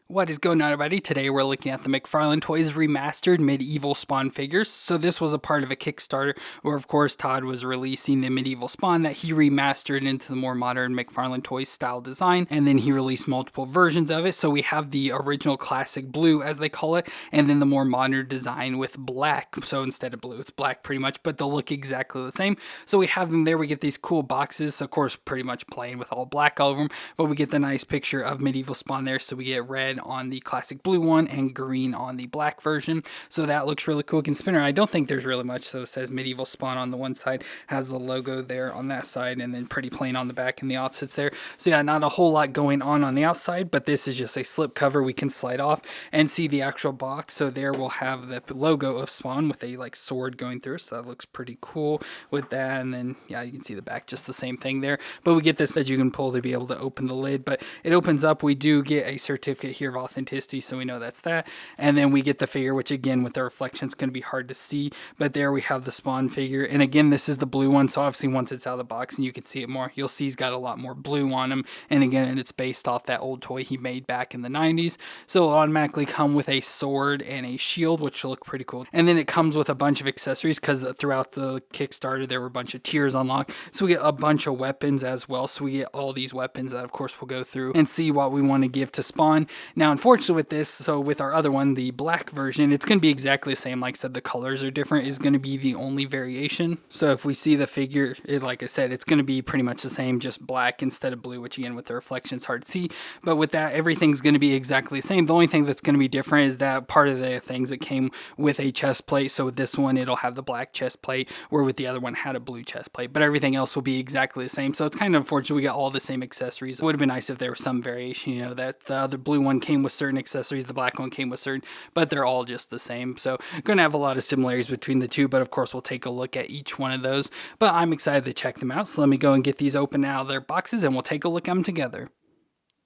What is going on, everybody? Today we're looking at the McFarlane Toys remastered medieval Spawn figures. So this was a part of a Kickstarter where, of course, Todd was releasing the medieval Spawn that he remastered into the more modern McFarlane Toys style design, and then he released multiple versions of it. So we have the original classic blue, as they call it, and then the more modern design with black. So instead of blue, it's black pretty much, but they'll look exactly the same. So we have them there. We get these cool boxes, of course, pretty much plain with all black all over them, but we get the nice picture of medieval Spawn there. So we get red on the classic blue one and green on the black version. So that looks really cool. You can spin her. I don't think there's really much. So it says medieval Spawn on the one side, has the logo there on that side, and then pretty plain on the back and the opposites there. So yeah, not a whole lot going on the outside, but this is just a slip cover we can slide off and see the actual box. So there we'll have the logo of Spawn with a like sword going through. So that looks pretty cool with that. And then yeah, you can see the back, just the same thing there. But we get this that you can pull to be able to open the lid, but it opens up. We do get a certificate here of authenticity, so we know that's that. And then we get the figure, which again with the reflection is going to be hard to see, but there we have the Spawn figure. And again, this is the blue one, so obviously once it's out of the box and you can see it more, you'll see he's got a lot more blue on him. And again, it's based off that old toy he made back in the 90s, so it'll automatically come with a sword and a shield, which will look pretty cool. And then it comes with a bunch of accessories because throughout the Kickstarter there were a bunch of tiers unlocked, so we get a bunch of weapons as well. So we get all these weapons that of course we'll go through and see what we want to give to Spawn. Now unfortunately with this, so with our other one, the black version, it's going to be exactly the same. Like I said, the colors are different, is going to be the only variation. So if we see the figure, like I said, it's going to be pretty much the same, just black instead of blue, which again with the reflection it's hard to see. But with that, everything's going to be exactly the same. The only thing that's going to be different is that part of the things that came with a chest plate. So with this one, it'll have the black chest plate, where with the other one had a blue chest plate, but everything else will be exactly the same. So it's kind of unfortunate we got all the same accessories. It would have been nice if there was some variation, you know, that the other blue one came with certain accessories, the black one came with certain, but they're all just the same. So going to have a lot of similarities between the two, but of course we'll take a look at each one of those. But I'm excited to check them out. So let me go and get these open out of their boxes and we'll take a look at them together.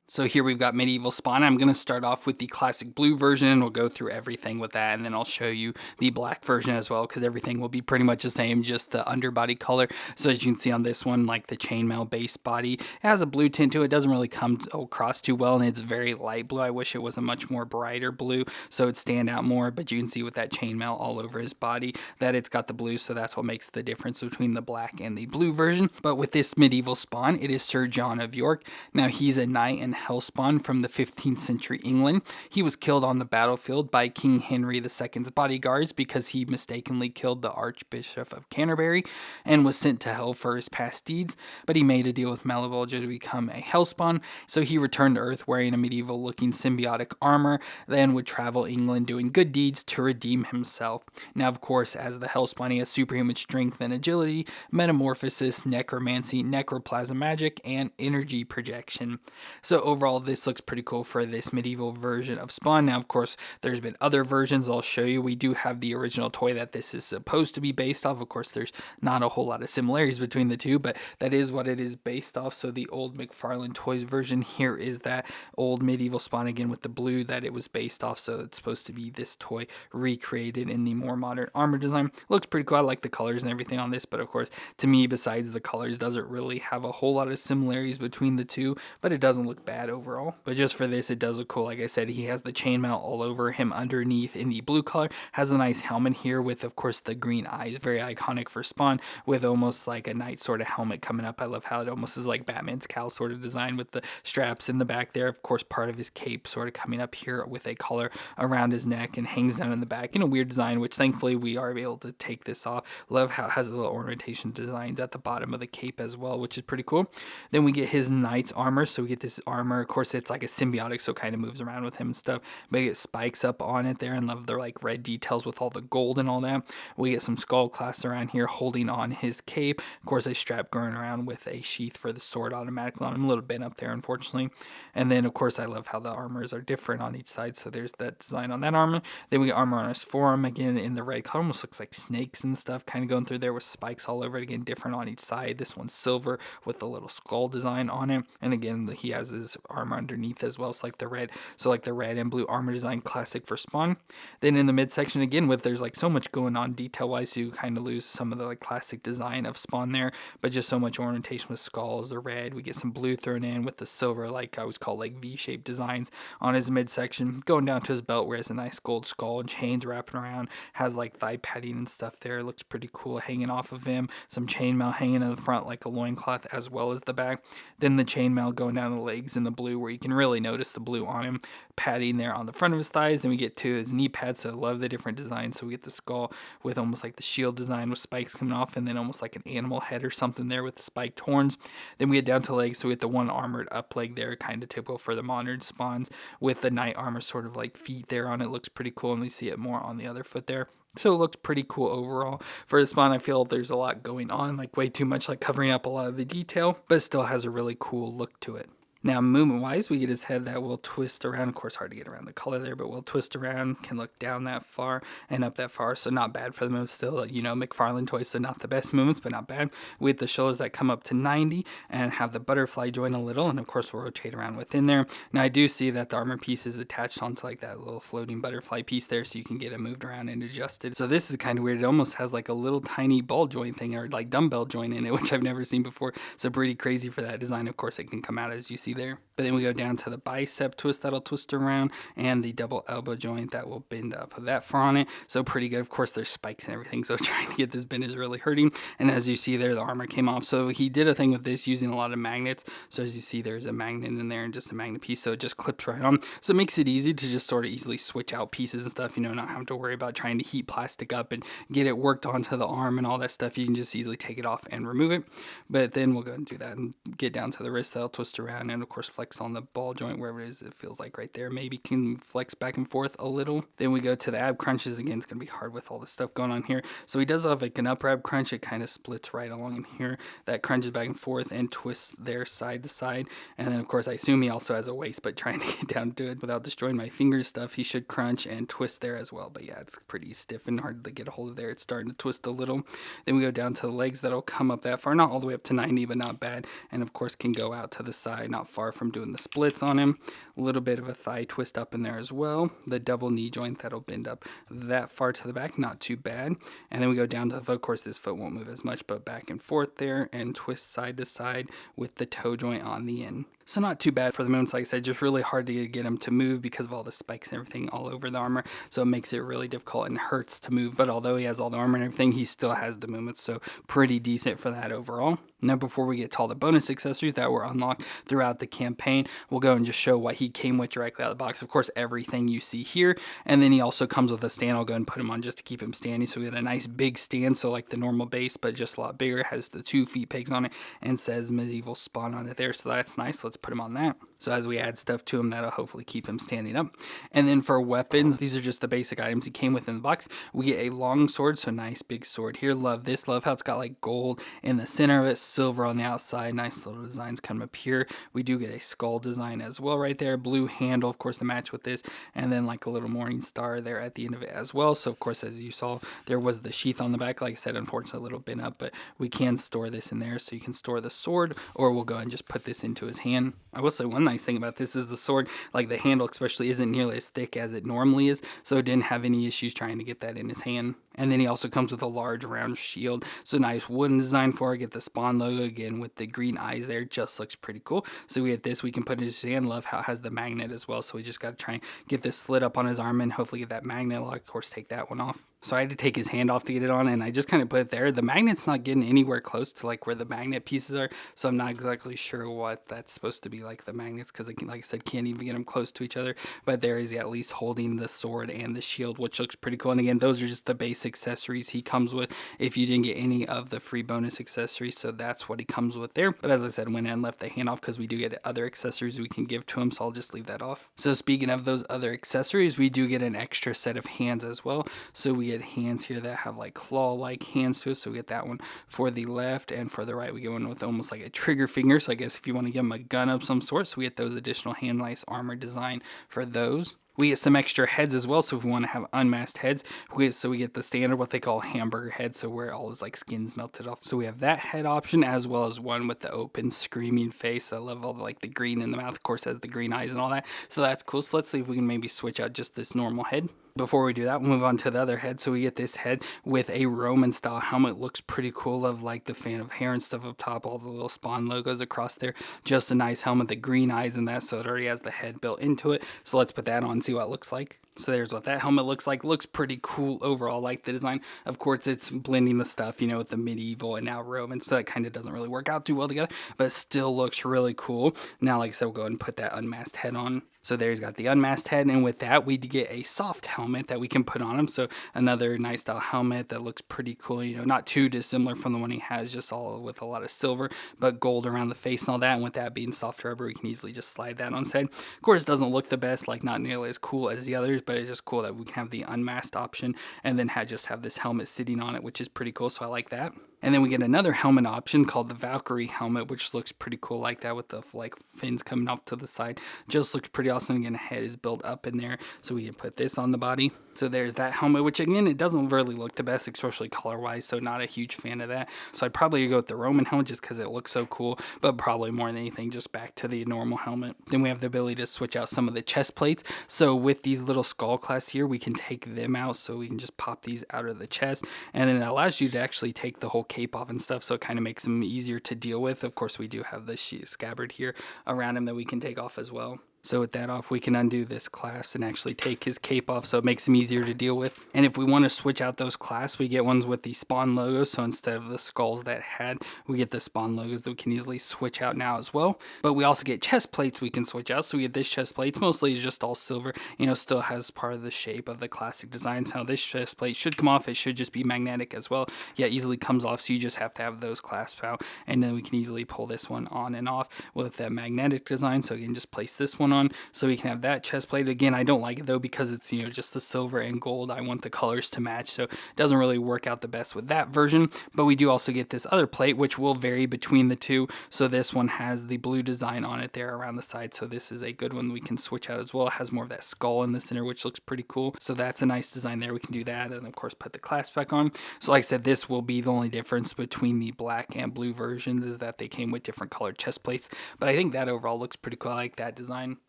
So here we've got medieval Spawn. I'm going to start off with the classic blue version, and we'll go through everything with that, and then I'll show you the black version as well, because everything will be pretty much the same, just the underbody color. So as you can see on this one, like the chainmail base body, it has a blue tint to it. It doesn't really come across too well, and it's very light blue. I wish it was a much more brighter blue so it'd stand out more, but you can see with that chainmail all over his body that it's got the blue, so that's what makes the difference between the black and the blue version. But with this medieval Spawn, it is Sir John of York. Now he's a knight and hellspawn from the 15th century England. He was killed on the battlefield by King Henry II's bodyguards because he mistakenly killed the Archbishop of Canterbury and was sent to hell for his past deeds, but he made a deal with Malevolgia to become a hellspawn, so he returned to Earth wearing a medieval looking symbiotic armor, then would travel England doing good deeds to redeem himself. Now of course, as the hellspawn, he has superhuman strength and agility, metamorphosis, necromancy, necroplasm magic, and energy projection. So overall, this looks pretty cool for this medieval version of Spawn. Now, of course, there's been other versions I'll show you. We do have the original toy that this is supposed to be based off. Of course, there's not a whole lot of similarities between the two, but that is what it is based off. So the old McFarlane Toys version here is that old medieval Spawn, again with the blue that it was based off. So it's supposed to be this toy recreated in the more modern armor design. Looks pretty cool. I like the colors and everything on this, but of course, to me, besides the colors, doesn't really have a whole lot of similarities between the two, but it doesn't look bad overall. But just for this, it does look cool. Like I said, he has the chainmail all over him underneath in the blue color, has a nice helmet here with of course the green eyes, very iconic for Spawn, with almost like a knight sort of helmet coming up. I love how it almost is like Batman's cowl sort of design with the straps in the back there. Of course, part of his cape sort of coming up here with a collar around his neck and hangs down in the back in a weird design, which thankfully we are able to take this off. Love how it has a little ornamentation designs at the bottom of the cape as well, which is pretty cool. Then we get his knight's armor. So we get this armor, of course it's like a symbiotic, so it kind of moves around with him and stuff, but it spikes up on it there, and love the like red details with all the gold and all that. We get some skull clasps around here holding on his cape, of course a strap going around with a sheath for the sword automatically on him, a little bit up there unfortunately. And then of course I love how the armors are different on each side, so there's that design on that armor. Then we get armor on his forearm, again in the red color, almost looks like snakes and stuff kind of going through there with spikes all over it, again different on each side. This one's silver with a little skull design on it, and again he has his his armor underneath as well. So like the red, and blue armor design, classic for Spawn. Then in the midsection again, there's like so much going on detail wise, so you kind of lose some of the like classic design of Spawn there, but just so much ornamentation with skulls, the red. We get some blue thrown in with the silver, like I always call like V-shaped designs on his midsection, going down to his belt where he has a nice gold skull and chains wrapping around, has like thigh padding and stuff there. It looks pretty cool hanging off of him. Some chainmail hanging in the front like a loincloth as well as the back. Then the chainmail going down the legs in the blue, where you can really notice the blue on him, padding there on the front of his thighs. Then we get to his knee pads, so I love the different designs. So we get the skull with almost like the shield design with spikes coming off, and then almost like an animal head or something there with the spiked horns. Then we get down to legs, so we get the one armored up leg there, kind of typical for the modern Spawns, with the knight armor sort of like feet there on it. Looks pretty cool, and we see it more on the other foot there. So it looks pretty cool overall. For the Spawn, I feel there's a lot going on, like way too much, like covering up a lot of the detail, but it still has a really cool look to it. Now, movement-wise, we get his head that will twist around. Of course, hard to get around the color there, but will twist around, can look down that far and up that far, so not bad for the movement. Still, McFarlane toys, so not the best movements, but not bad. With the shoulders that come up to 90 and have the butterfly joint a little, and of course, we'll rotate around within there. Now, I do see that the armor piece is attached onto like that little floating butterfly piece there, so you can get it moved around and adjusted. So this is kind of weird. It almost has like a little tiny ball joint thing, or like dumbbell joint in it, which I've never seen before. So pretty crazy for that design. Of course, it can come out as you see there. But then we go down to the bicep twist that'll twist around, and the double elbow joint that will bend up that far on it. So pretty good. Of course, there's spikes and everything, so trying to get this bend is really hurting. And as you see there, the armor came off. So he did a thing with this using a lot of magnets. So as you see, there's a magnet in there and just a magnet piece, so it just clips right on. So it makes it easy to just sort of easily switch out pieces and stuff, not having to worry about trying to heat plastic up and get it worked onto the arm and all that stuff. You can just easily take it off and remove it. But then we'll go and do that and get down to the wrist that'll twist around, and of course flex on the ball joint wherever it is. It feels like right there, maybe can flex back and forth a little. Then we go to the ab crunches. Again, it's gonna be hard with all this stuff going on here. So he does have like an upper ab crunch. It kind of splits right along in here, that crunches back and forth and twists there side to side. And then of course I assume he also has a waist, but trying to get down to it without destroying my fingers stuff, he should crunch and twist there as well. But yeah, it's pretty stiff and hard to get a hold of there. It's starting to twist a little. Then we go down to the legs that'll come up that far, not all the way up to 90, but not bad. And of course can go out to the side, not far from doing the splits on him. A little bit of a thigh twist up in there as well. The double knee joint that'll bend up that far to the back, not too bad. And then we go down to the foot. Of course, this foot won't move as much, but back and forth there and twist side to side with the toe joint on the end. So not too bad for the movements. Like I said, just really hard to get him to move because of all the spikes and everything all over the armor. So it makes it really difficult and hurts to move. But although he has all the armor and everything, he still has the movements. So pretty decent for that overall. Now, before we get to all the bonus accessories that were unlocked throughout the campaign, we'll go and just show what he came with directly out of the box. Of course, everything you see here. And then he also comes with a stand. I'll go and put him on just to keep him standing. So we got a nice big stand. So like the normal base, but just a lot bigger. It has the 2 feet pegs on it and says Medieval Spawn on it there. So that's nice. Let's put him on that. So as we add stuff to him, that'll hopefully keep him standing up. And then for weapons, these are just the basic items he came with in the box. We get a long sword, so nice big sword here. Love this. Love how it's got like gold in the center of it, silver on the outside. Nice little designs come up here. We do get a skull design as well right there. Blue handle, of course, to match with this. And then like a little morning star there at the end of it as well. So of course, as you saw, there was the sheath on the back. Like I said, unfortunately, a little bent up, but we can store this in there. So you can store the sword, or we'll go and just put this into his hand. I will say one nice thing about this is the sword, like the handle especially, isn't nearly as thick as it normally is, so it didn't have any issues trying to get that in his hand. And then he also comes with a large round shield, so nice wooden design for it. Get the Spawn logo again with the green eyes there, just looks pretty cool. So we get this, we can put it in his hand. Love how it has the magnet as well, so we just got to try and get this slid up on his arm and hopefully get that magnet lock. Of course, take that one off. So I had to take his hand off to get it on, and I just kind of put it there. The magnet's not getting anywhere close to like where the magnet pieces are, so I'm not exactly sure what that's supposed to be like, the magnets, because like I said, can't even get them close to each other. But there is at least holding the sword and the shield, which looks pretty cool. And again, those are just the base accessories he comes with if you didn't get any of the free bonus accessories. So that's what he comes with there. But as I said, went and left the hand off because we do get other accessories we can give to him, so I'll just leave that off. So speaking of those other accessories, we do get an extra set of hands as well. So we get hands here that have like claw-like hands to it. So we get that one for the left, and for the right we get one with almost like a trigger finger. So I guess if you want to give him a gun of some sort, so we get those additional hand-nice armor design for those. We get some extra heads as well, so if we want to have unmasked heads, we get the standard, what they call hamburger head, so where all his like skin's melted off. So we have that head option, as well as one with the open screaming face. I love all the, like the green in the mouth, of course has the green eyes and all that, so that's cool. So let's see if we can maybe switch out just this normal head. Before we do that, we'll move on to the other head. So we get this head with a Roman style helmet. Looks pretty cool, of like the fan of hair and stuff up top, all the little Spawn logos across there. Just a nice helmet, the green eyes and that, so it already has the head built into it. So let's put that on and see what it looks like. So there's what that helmet looks like. Looks pretty cool overall, like the design. Of course, it's blending the stuff, you know, with the medieval and now Roman, so that kind of doesn't really work out too well together, but it still looks really cool. Now, like I said, we'll go ahead and put that unmasked head on. So there he's got the unmasked head, and with that, we get a soft helmet that we can put on him. So another nice style helmet that looks pretty cool, you know, not too dissimilar from the one he has, just all with a lot of silver, but gold around the face and all that. And with that being soft rubber, we can easily just slide that on his head. Of course, it doesn't look the best, like not nearly as cool as the others, but it's just cool that we can have the unmasked option and then just have this helmet sitting on it, which is pretty cool. So I like that. And then we get another helmet option called the Valkyrie helmet, which looks pretty cool like that, with the like fins coming off to the side. Just looks pretty awesome. Again, the head is built up in there, so we can put this on the body. So there's that helmet, which again, it doesn't really look the best, especially color-wise, so not a huge fan of that. So I'd probably go with the Roman helmet just because it looks so cool, but probably more than anything, just back to the normal helmet. Then we have the ability to switch out some of the chest plates. So with these little skull clasps here, we can take them out, so we can just pop these out of the chest, and then it allows you to actually take the whole cape off and stuff, so it kind of makes them easier to deal with. Of course, we do have the scabbard here around him that we can take off as well. So with that off, we can undo this clasp and actually take his cape off, so it makes him easier to deal with. And if we want to switch out those clasps, we get ones with the Spawn logo. So instead of the skulls that had, we get the Spawn logos that we can easily switch out now as well. But we also get chest plates we can switch out. So we get this chest plate. It's mostly just all silver, you know, still has part of the shape of the classic designs. Now this chest plate should come off. It should just be magnetic as well. Yeah, easily comes off, so you just have to have those clasps out. And then we can easily pull this one on and off with that magnetic design. So you can just place this one on, so we can have that chest plate. Again, I don't like it though, because it's, you know, just the silver and gold. I want the colors to match, so it doesn't really work out the best with that version. But we do also get this other plate, which will vary between the two. So this one has the blue design on it there around the side, so this is a good one we can switch out as well. It has more of that skull in the center, which looks pretty cool, so that's a nice design there. We can do that, and of course put the clasp back on. So like I said, this will be the only difference between the black and blue versions, is that they came with different colored chest plates. But I think that overall looks pretty cool. I like that design.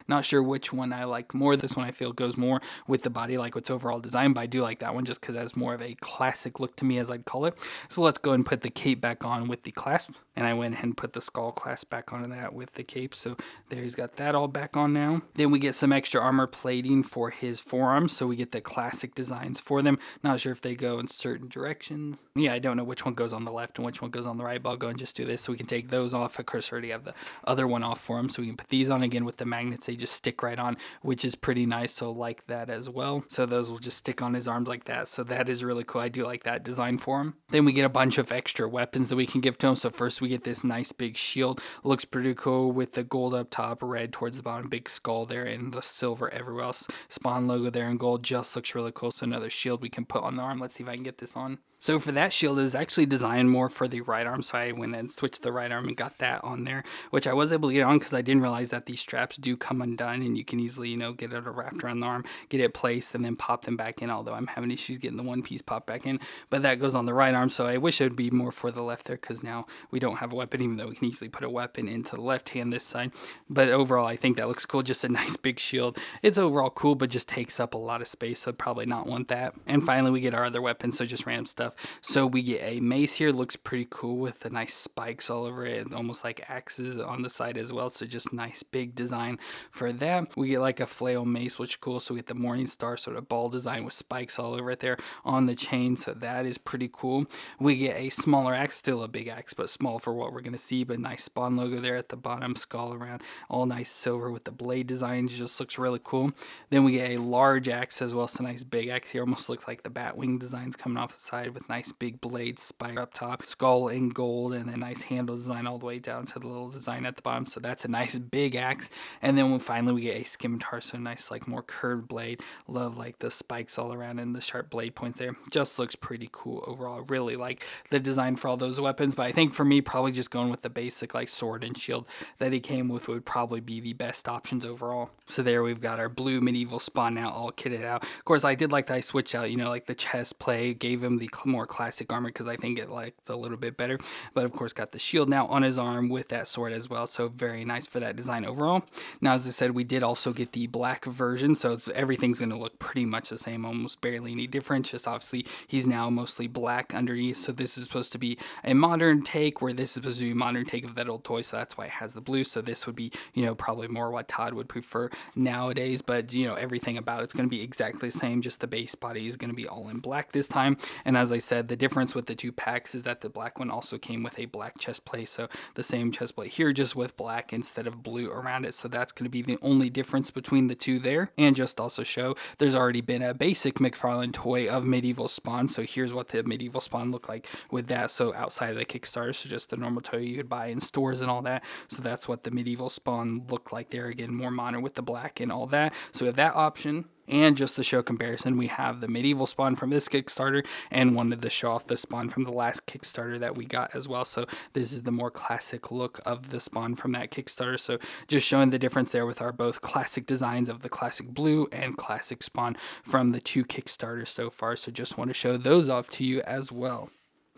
Not sure which one I like more. This one I feel goes more with the body, like its overall design, but I do like that one just because it has more of a classic look to me, as I'd call it. So let's go and put the cape back on with the clasp, and I went ahead and put the skull clasp back onto that with the cape. So there, he's got that all back on now. Then we get some extra armor plating for his forearms, so we get the classic designs for them. Not sure if they go in certain directions. Yeah, I don't know which one goes on the left and which one goes on the right, but I'll go and just do this so we can take those off. Of course, I already have the other one off for him, so we can put these on again with the magnets. They just stick right on, which is pretty nice, so like that as well. So those will just stick on his arms like that, so that is really cool. I do like that design for him. Then we get a bunch of extra weapons that we can give to him. So first we get this nice big shield. Looks pretty cool with the gold up top, red towards the bottom, big skull there, and the silver everywhere else. Spawn logo there in gold, just looks really cool. So another shield we can put on the arm. Let's see if I can get this on. So for that shield, it was actually designed more for the right arm, so I went and switched the right arm and got that on there, which I was able to get on because I didn't realize that these straps do come undone, and you can easily, you know, get it wrapped around the arm, get it placed, and then pop them back in, although I'm having issues getting the one piece popped back in. But that goes on the right arm, so I wish it would be more for the left there, because now we don't have a weapon, even though we can easily put a weapon into the left hand this side. But overall, I think that looks cool, just a nice big shield. It's overall cool, but just takes up a lot of space, so I'd probably not want that. And finally, we get our other weapon, so just random stuff. So we get a mace here, looks pretty cool with the nice spikes all over it, and almost like axes on the side as well, so just nice big design for that. We get like a flail mace, which is cool, so we get the morning star sort of ball design with spikes all over it there on the chain, so that is pretty cool. We get a smaller axe, still a big axe, but small for what we're going to see, but nice Spawn logo there at the bottom, skull around, all nice silver with the blade designs, just looks really cool. Then we get a large axe as well, so nice big axe here, almost looks like the bat wing designs coming off the side with nice big blade spire up top, skull in gold, and a nice handle design all the way down to the little design at the bottom. So that's a nice big axe. And then then finally we get a scimitar, so nice like more curved blade. Love like the spikes all around and the sharp blade points there. Just looks pretty cool overall. Really like the design for all those weapons, but I think for me probably just going with the basic like sword and shield that he came with would probably be the best options overall. So there we've got our blue medieval spawn now all kitted out. Of course I did like that I switched out, you know, like the chest play, gave him the more classic armor because I think it liked a little bit better, but of course got the shield now on his arm with that sword as well, so very nice for that design overall. Now as I said, we did also get the black version, so everything's going to look pretty much the same, almost barely any difference, just obviously he's now mostly black underneath. So this is supposed to be a modern take, where this is supposed to be a modern take of that old toy, so that's why it has the blue. So this would be, you know, probably more what Todd would prefer nowadays, but you know, everything about it's going to be exactly the same, just the base body is going to be all in black this time. And as I said, the difference with the two packs is that the black one also came with a black chest plate, so the same chest plate here, just with black instead of blue around it. So that's going to be the only difference between the two there. And just also show there's already been a basic McFarlane toy of medieval spawn, so here's what the medieval spawn looked like with that. So outside of the Kickstarter, so just the normal toy you could buy in stores and all that. So that's what the medieval spawn looked like there, again more modern with the black and all that. So we have that option. And just to show comparison, we have the medieval spawn from this Kickstarter and wanted to show off the spawn from the last Kickstarter that we got as well. So this is the more classic look of the spawn from that Kickstarter. So just showing the difference there with our both classic designs of the classic blue and classic spawn from the two Kickstarters so far. So just want to show those off to you as well.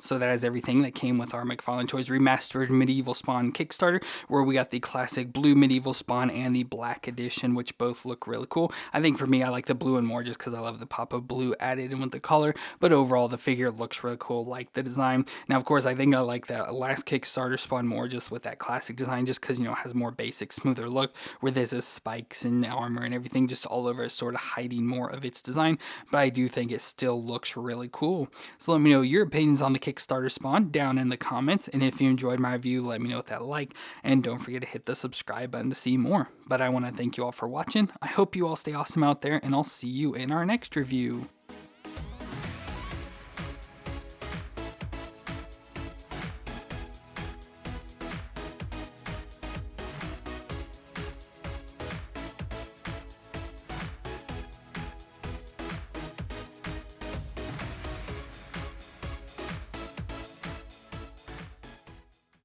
So that is everything that came with our McFarlane Toys Remastered Medieval Spawn Kickstarter, where we got the classic blue medieval spawn and the black edition, which both look really cool. I think for me, I like the blue one more just because I love the pop of blue added in with the color, but overall the figure looks really cool, like the design. Now, of course, I think I like that last Kickstarter spawn more just with that classic design, just because, you know, it has more basic, smoother look, where there's spikes and armor and everything just all over it, sort of hiding more of its design, but I do think it still looks really cool. So let me know your opinions on the Kickstarter spawn down in the comments, and if you enjoyed my review, let me know with that like, and don't forget to hit the subscribe button to see more. But I want to thank you all for watching. I hope you all stay awesome out there, and I'll see you in our next review.